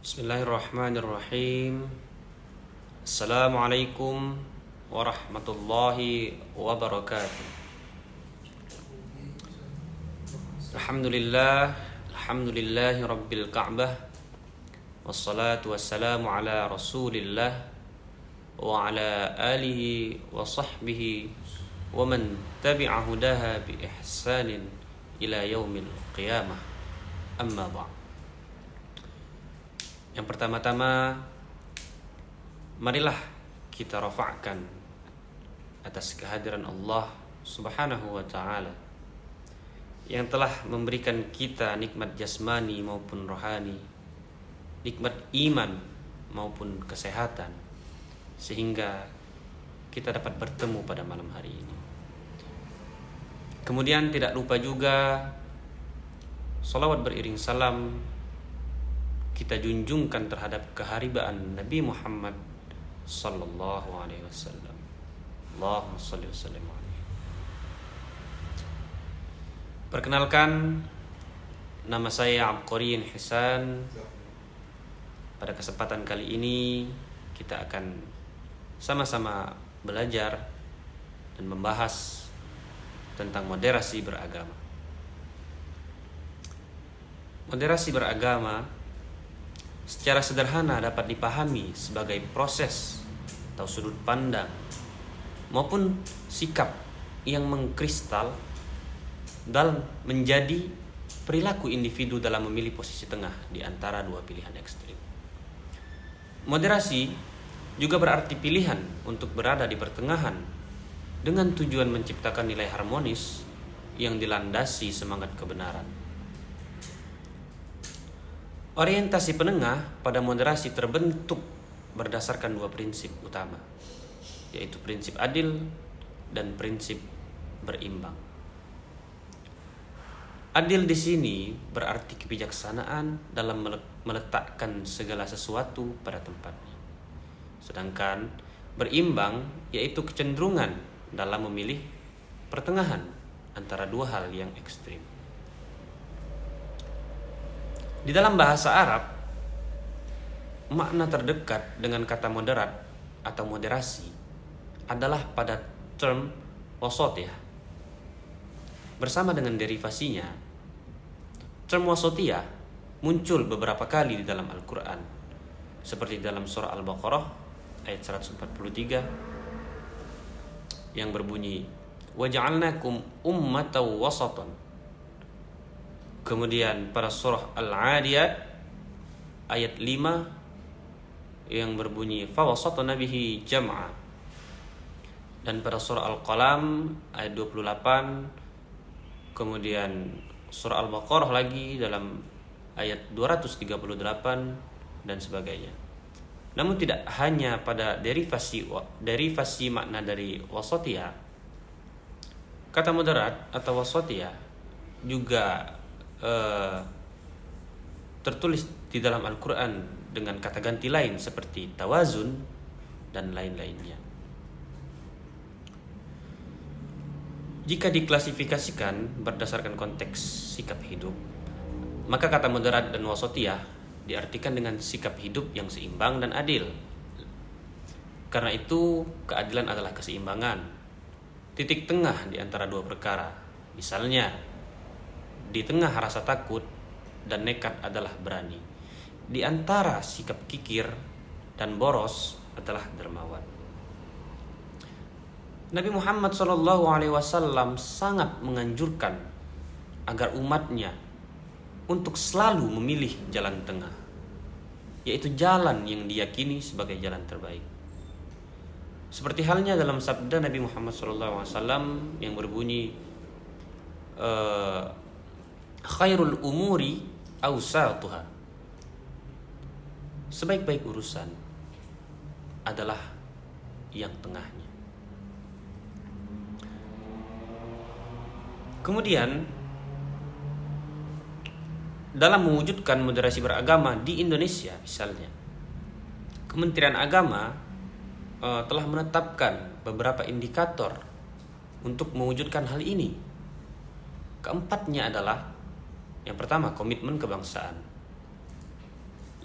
Bismillahirrahmanirrahim. Assalamualaikum warahmatullahi wabarakatuh. Alhamdulillahi rabbil ka'bah. Wassalatu wassalamu ala rasulillah wa ala alihi wa sahbihi wa man tabi'a hudaha bi ihsanin ila yaumil qiyamah. Amma ba'd. Yang pertama-tama, marilah kita rafa'kan atas kehadiran Allah Subhanahu wa ta'ala yang telah memberikan kita nikmat jasmani maupun rohani, nikmat iman maupun kesehatan, sehingga kita dapat bertemu pada malam hari ini. Kemudian tidak lupa juga salawat beriring salam kita junjungkan terhadap keharibaan Nabi Muhammad sallallahu alaihi wasallam. Allahumma shalli wa sallim alaihi. Perkenalkan, nama saya Abqariin Hisan. Pada kesempatan kali ini kita akan sama-sama belajar dan membahas tentang moderasi beragama. Moderasi beragama secara sederhana dapat dipahami sebagai proses atau sudut pandang maupun sikap yang mengkristal dalam menjadi perilaku individu dalam memilih posisi tengah di antara dua pilihan ekstrim. Moderasi juga berarti pilihan untuk berada di pertengahan dengan tujuan menciptakan nilai harmonis yang dilandasi semangat kebenaran. Orientasi penengah pada moderasi terbentuk berdasarkan dua prinsip utama, yaitu prinsip adil dan prinsip berimbang. Adil di sini berarti kebijaksanaan dalam meletakkan segala sesuatu pada tempatnya. Sedangkan berimbang yaitu kecenderungan dalam memilih pertengahan antara dua hal yang ekstrim. Di dalam bahasa Arab, makna terdekat dengan kata moderat atau moderasi adalah pada term wasatiyah. Bersama dengan derivasinya, term wasatiyah muncul beberapa kali di dalam Al-Quran, seperti dalam surah Al-Baqarah ayat 143 yang berbunyi waja'alnakum ummatan wasatan. Kemudian pada surah Al-Adiyat ayat 5 yang berbunyi fawasatna bihi jam'a. Dan pada surah Al-Qalam ayat 28, kemudian surah Al-Baqarah lagi dalam ayat 238 dan sebagainya. Namun tidak hanya pada derivasi makna dari wasatiyah, kata moderat atau wasatiyah juga tertulis di dalam Al-Quran dengan kata ganti lain seperti tawazun dan lain-lainnya. Jika diklasifikasikan berdasarkan konteks sikap hidup, maka kata moderat dan wasatiyah diartikan dengan sikap hidup yang seimbang dan adil. Karena itu, keadilan adalah keseimbangan, titik tengah di antara dua perkara. Misalnya, di tengah rasa takut dan nekat adalah berani. Di antara sikap kikir dan boros adalah dermawan. Nabi Muhammad SAW sangat menganjurkan agar umatnya untuk selalu memilih jalan tengah, yaitu jalan yang diyakini sebagai jalan terbaik. Seperti halnya dalam sabda Nabi Muhammad SAW yang berbunyi khairul umuri awsatuha. Sebaik-baik urusan adalah yang tengahnya. Kemudian dalam mewujudkan moderasi beragama di Indonesia misalnya, Kementerian Agama telah menetapkan beberapa indikator untuk mewujudkan hal ini. Keempatnya adalah yang pertama, komitmen kebangsaan.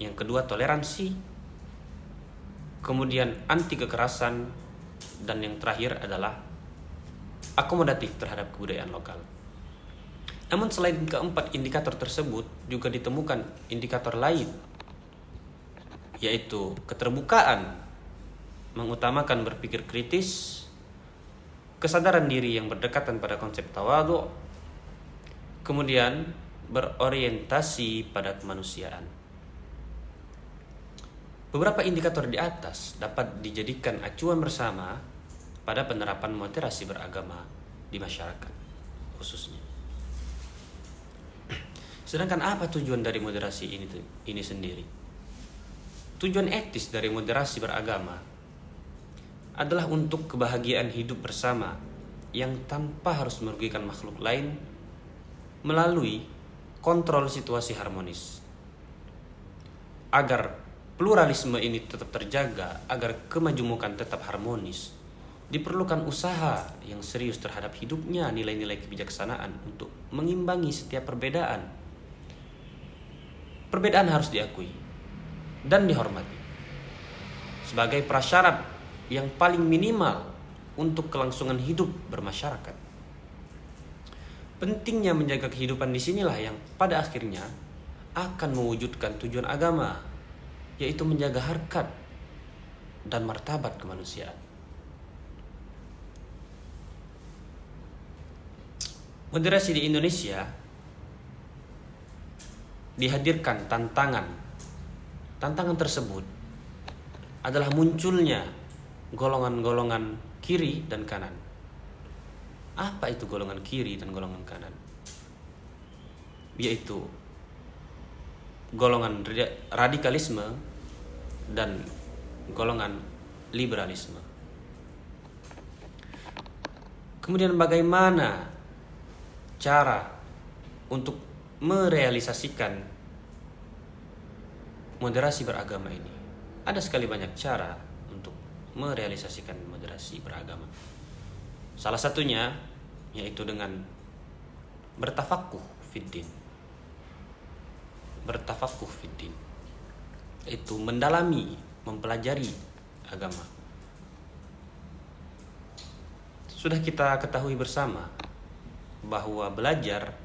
Yang kedua toleransi. Kemudian anti kekerasan. Dan yang terakhir adalah akomodatif terhadap kebudayaan lokal. Namun selain keempat indikator tersebut juga ditemukan indikator lain, yaitu keterbukaan, mengutamakan berpikir kritis, kesadaran diri yang berdekatan pada konsep tawadhu, kemudian berorientasi pada kemanusiaan. Beberapa indikator di atas dapat dijadikan acuan bersama pada penerapan moderasi beragama di masyarakat khususnya. Sedangkan apa tujuan dari moderasi ini sendiri? Tujuan etis dari moderasi beragama adalah untuk kebahagiaan hidup bersama yang tanpa harus merugikan makhluk lain melalui kontrol situasi harmonis. Agar pluralisme ini tetap terjaga, agar kemajumukan tetap harmonis, diperlukan usaha yang serius terhadap hidupnya nilai-nilai kebijaksanaan untuk mengimbangi setiap perbedaan. Perbedaan harus diakui dan dihormati sebagai prasyarat yang paling minimal untuk kelangsungan hidup bermasyarakat. Pentingnya menjaga kehidupan disinilah yang pada akhirnya akan mewujudkan tujuan agama, yaitu menjaga harkat dan martabat kemanusiaan. Moderasi di Indonesia dihadirkan tantangan. Tantangan tersebut adalah munculnya golongan-golongan kiri dan kanan. Apa itu golongan kiri dan golongan kanan? Yaitu golongan radikalisme dan golongan liberalisme. Kemudian bagaimana cara untuk merealisasikan moderasi beragama ini? Ada sekali banyak cara untuk merealisasikan moderasi beragama. Salah satunya yaitu dengan bertafakuh fiddin. Bertafakuh fiddin itu mendalami, mempelajari agama. Sudah kita ketahui bersama bahwa belajar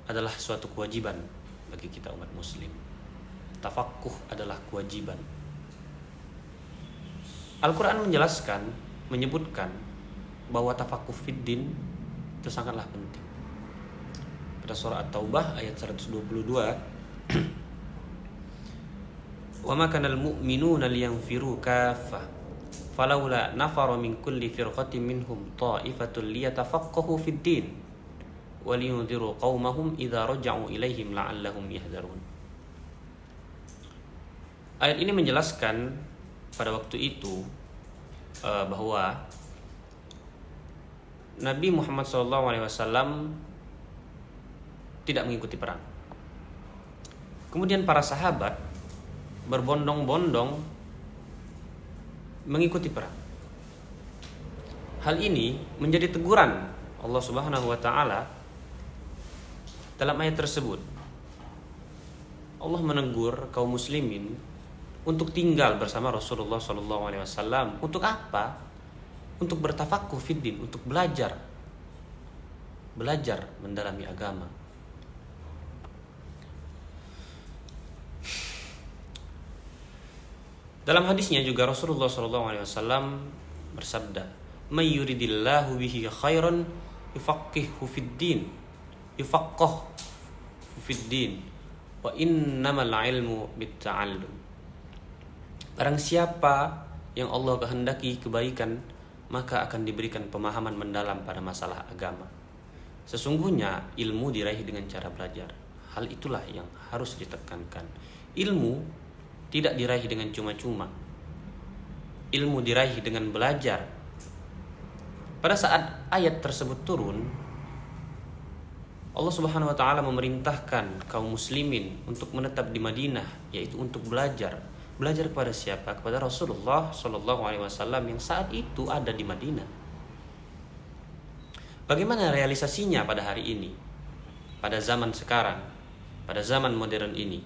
adalah suatu kewajiban bagi kita umat muslim. Tafaqquh adalah kewajiban. Al-Quran menjelaskan, menyebutkan bahwa tafaqquh fiddin itu sangatlah penting. Pada surah At-Taubah ayat 122, "Wa ma kanal mu'minuna liyanfiru kaffah, falawla nafara min kulli firqatin minhum ta'ifatun liyatafaqahu fid-din wa liyunziru qaumahum idza raja'u ilaihim la'allahum yahdharun." Ayat ini menjelaskan pada waktu itu bahwa Nabi Muhammad SAW tidak mengikuti perang. Kemudian para sahabat berbondong-bondong mengikuti perang. Hal ini menjadi teguran Allah Subhanahu wa taala dalam ayat tersebut. Allah menegur kaum muslimin untuk tinggal bersama Rasulullah SAW. Untuk apa? Untuk bertafakuh fiddin, untuk belajar mendalami agama. Dalam hadisnya juga Rasulullah SAW bersabda, "May yuridillahu bihi khairan yufaqqihhu fiddin, yufaqqah fiddin, wa innamal ilmu bitta'allum." Barang siapa yang Allah kehendaki kebaikan, maka akan diberikan pemahaman mendalam pada masalah agama. Sesungguhnya ilmu diraih dengan cara belajar. Hal itulah yang harus ditekankan. Ilmu tidak diraih dengan cuma-cuma. Ilmu diraih dengan belajar. Pada saat ayat tersebut turun, Allah Subhanahu wa taala memerintahkan kaum muslimin untuk menetap di Madinah, yaitu untuk belajar. Belajar kepada siapa? Kepada Rasulullah SAW yang saat itu ada di Madinah. Bagaimana realisasinya pada hari ini? Pada zaman sekarang, pada zaman modern ini.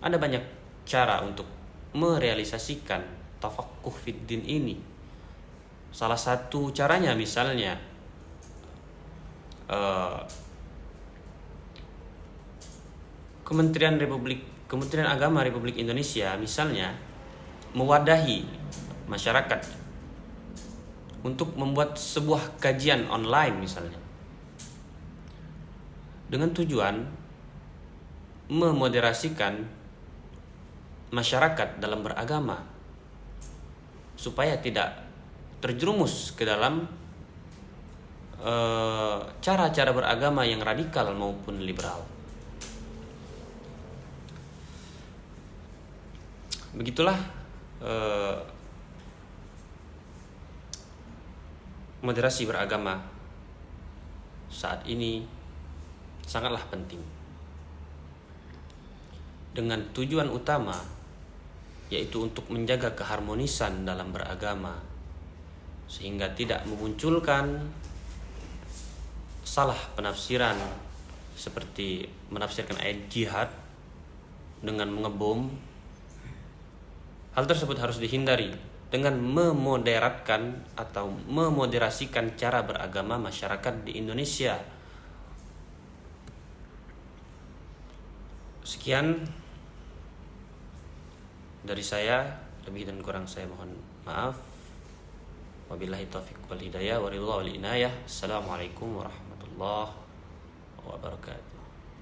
Ada banyak cara untuk merealisasikan tafaqquh fiddin ini. Salah satu caranya misalnya Kementerian Agama Republik Indonesia misalnya mewadahi masyarakat untuk membuat sebuah kajian online misalnya, dengan tujuan memoderasikan masyarakat dalam beragama supaya tidak terjerumus ke dalam cara-cara beragama yang radikal maupun liberal. Begitulah moderasi beragama saat ini sangatlah penting, dengan tujuan utama yaitu untuk menjaga keharmonisan dalam beragama, sehingga tidak memunculkan salah penafsiran seperti menafsirkan ayat jihad dengan mengebom. Hal tersebut harus dihindari dengan memoderatkan atau memoderasikan cara beragama masyarakat di Indonesia. Sekian dari saya, lebih dan kurang saya mohon maaf. Wabillahi taufiq wal hidayah wa ridha wal inayah. Assalamualaikum warahmatullahi wabarakatuh.